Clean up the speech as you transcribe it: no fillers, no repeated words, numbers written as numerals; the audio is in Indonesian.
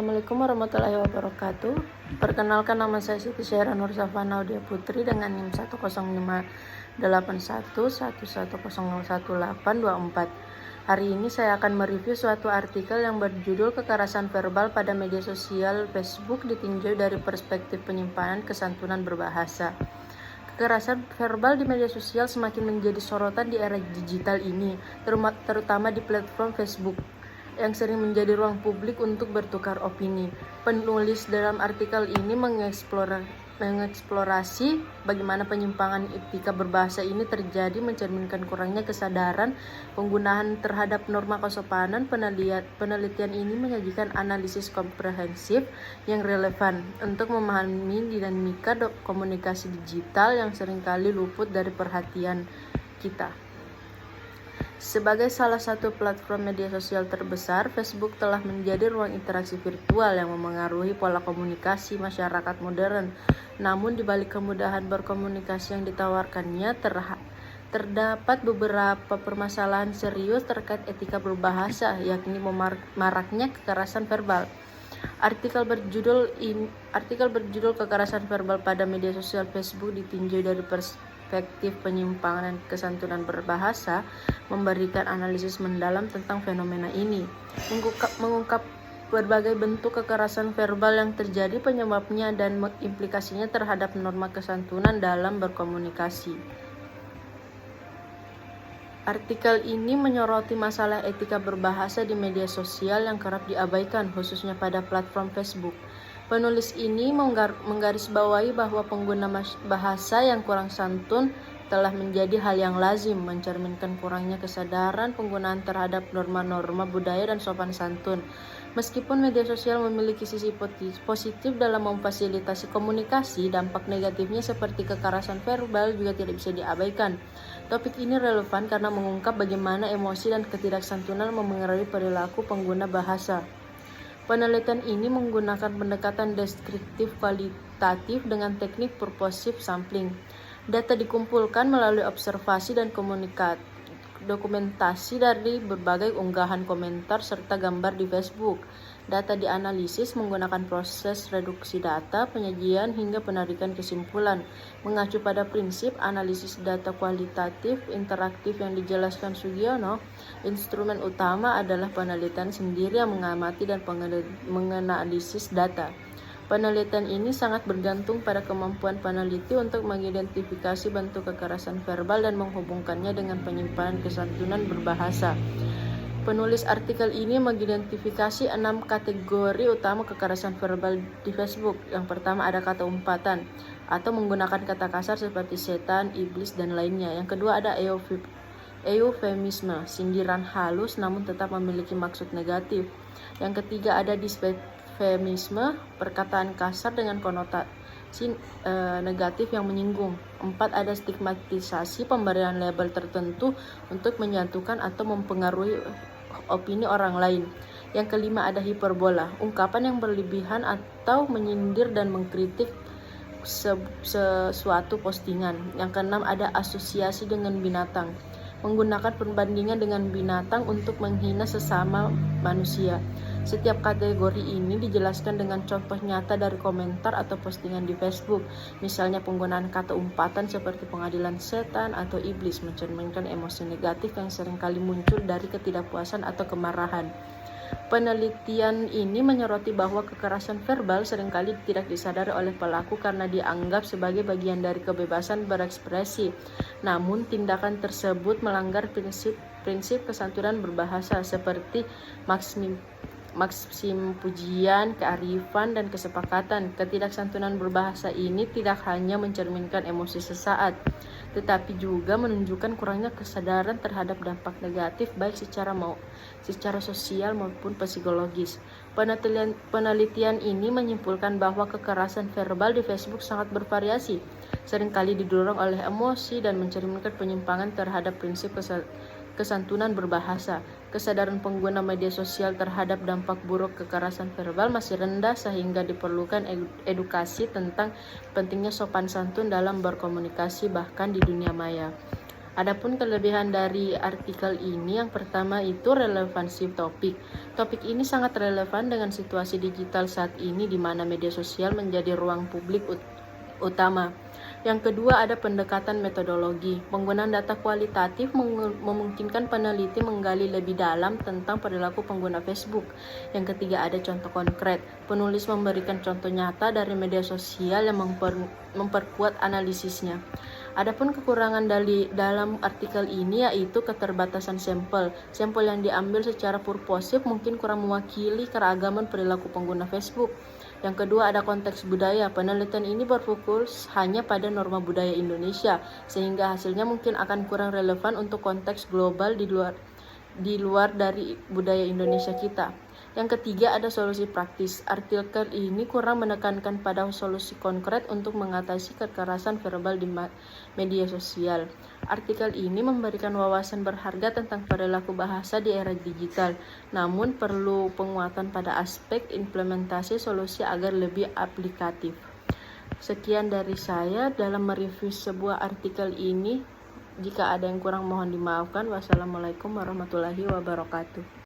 Assalamualaikum warahmatullahi wabarakatuh. Perkenalkan, nama saya Siti Syaira Nur Safana Audia Putri dengan NIM 1058111001824. Hari ini saya akan mereview suatu artikel yang berjudul Kekerasan Verbal pada Media Sosial Facebook ditinjau dari perspektif penyimpanan kesantunan berbahasa. Kekerasan verbal di media sosial semakin menjadi sorotan di era digital ini, terutama di platform Facebook yang sering menjadi ruang publik untuk bertukar opini. Penulis dalam artikel ini mengeksplorasi bagaimana penyimpangan etika berbahasa ini terjadi, mencerminkan kurangnya kesadaran penggunaan terhadap norma kesopanan. Penelitian ini menyajikan analisis komprehensif yang relevan untuk memahami dinamika komunikasi digital yang seringkali luput dari perhatian kita. Sebagai salah satu platform media sosial terbesar, Facebook telah menjadi ruang interaksi virtual yang memengaruhi pola komunikasi masyarakat modern. Namun di balik kemudahan berkomunikasi yang ditawarkannya, terdapat beberapa permasalahan serius terkait etika berbahasa, yakni maraknya kekerasan verbal. Artikel berjudul Kekerasan Verbal pada Media Sosial Facebook ditinjau dari perspektif penyimpangan dan kesantunan berbahasa memberikan analisis mendalam tentang fenomena ini, mengungkap berbagai bentuk kekerasan verbal yang terjadi, penyebabnya, dan implikasinya terhadap norma kesantunan dalam berkomunikasi. Artikel ini menyoroti masalah etika berbahasa di media sosial yang kerap diabaikan, khususnya pada platform Facebook. Penulis ini menggarisbawahi bahwa pengguna bahasa yang kurang santun telah menjadi hal yang lazim, mencerminkan kurangnya kesadaran penggunaan terhadap norma-norma budaya dan sopan santun. Meskipun media sosial memiliki sisi positif dalam memfasilitasi komunikasi, dampak negatifnya seperti kekerasan verbal juga tidak bisa diabaikan. Topik ini relevan karena mengungkap bagaimana emosi dan ketidaksantunan memengaruhi perilaku pengguna bahasa. Penelitian ini menggunakan pendekatan deskriptif kualitatif dengan teknik purposive sampling. Data dikumpulkan melalui observasi dan dokumentasi dari berbagai unggahan, komentar, serta gambar di Facebook. Data dianalisis menggunakan proses reduksi data, penyajian, hingga penarikan kesimpulan. Mengacu pada prinsip analisis data kualitatif interaktif yang dijelaskan Sugiono, instrumen utama adalah penelitian sendiri yang mengamati dan menganalisis data. Penelitian ini sangat bergantung pada kemampuan peneliti untuk mengidentifikasi bentuk kekerasan verbal dan menghubungkannya dengan penyimpanan kesantunan berbahasa. Penulis artikel ini mengidentifikasi 6 kategori utama kekerasan verbal di Facebook. Yang pertama ada kata umpatan atau menggunakan kata kasar seperti setan, iblis, dan lainnya. Yang kedua ada eufemisme, sindiran halus namun tetap memiliki maksud negatif. Yang ketiga ada disfemisme, perkataan kasar dengan konotasi negatif yang menyinggung. 4 ada stigmatisasi, pemberian label tertentu untuk menjatuhkan atau mempengaruhi opini orang lain. Yang kelima ada hiperbola, ungkapan yang berlebihan atau menyindir dan mengkritik sesuatu postingan. Yang keenam ada asosiasi dengan binatang, menggunakan perbandingan dengan binatang untuk menghina sesama manusia. Setiap kategori ini dijelaskan dengan contoh nyata dari komentar atau postingan di Facebook. Misalnya penggunaan kata umpatan seperti pengadilan setan atau iblis mencerminkan emosi negatif yang seringkali muncul dari ketidakpuasan atau kemarahan. Penelitian ini menyoroti bahwa kekerasan verbal seringkali tidak disadari oleh pelaku karena dianggap sebagai bagian dari kebebasan berekspresi. Namun tindakan tersebut melanggar prinsip kesantunan berbahasa seperti maksim pujian, kearifan, dan kesepakatan. Ketidaksantunan berbahasa ini tidak hanya mencerminkan emosi sesaat, tetapi juga menunjukkan kurangnya kesadaran terhadap dampak negatif baik secara sosial maupun psikologis. Penelitian ini menyimpulkan bahwa kekerasan verbal di Facebook sangat bervariasi, seringkali didorong oleh emosi dan mencerminkan penyimpangan terhadap prinsip kesantunan berbahasa. Kesadaran pengguna media sosial terhadap dampak buruk kekerasan verbal masih rendah sehingga diperlukan edukasi tentang pentingnya sopan santun dalam berkomunikasi bahkan di dunia maya. Adapun kelebihan dari artikel ini, yang pertama itu relevansi topik. Topik ini sangat relevan dengan situasi digital saat ini di mana media sosial menjadi ruang publik utama. Yang kedua ada pendekatan metodologi. Penggunaan data kualitatif memungkinkan peneliti menggali lebih dalam tentang perilaku pengguna Facebook. Yang ketiga ada contoh konkret. Penulis memberikan contoh nyata dari media sosial yang memperkuat analisisnya. Adapun kekurangan dalam artikel ini yaitu keterbatasan sampel. Sampel yang diambil secara purposif mungkin kurang mewakili keragaman perilaku pengguna Facebook. Yang kedua ada konteks budaya. Penelitian ini berfokus hanya pada norma budaya Indonesia, sehingga hasilnya mungkin akan kurang relevan untuk konteks global di luar dari budaya Indonesia kita. Yang ketiga ada solusi praktis. Artikel ini kurang menekankan pada solusi konkret untuk mengatasi kekerasan verbal di media sosial. Artikel ini memberikan wawasan berharga tentang perilaku bahasa di era digital, namun perlu penguatan pada aspek implementasi solusi agar lebih aplikatif. Sekian dari saya dalam mereview sebuah artikel ini. Jika ada yang kurang mohon dimaafkan. Wassalamualaikum warahmatullahi wabarakatuh.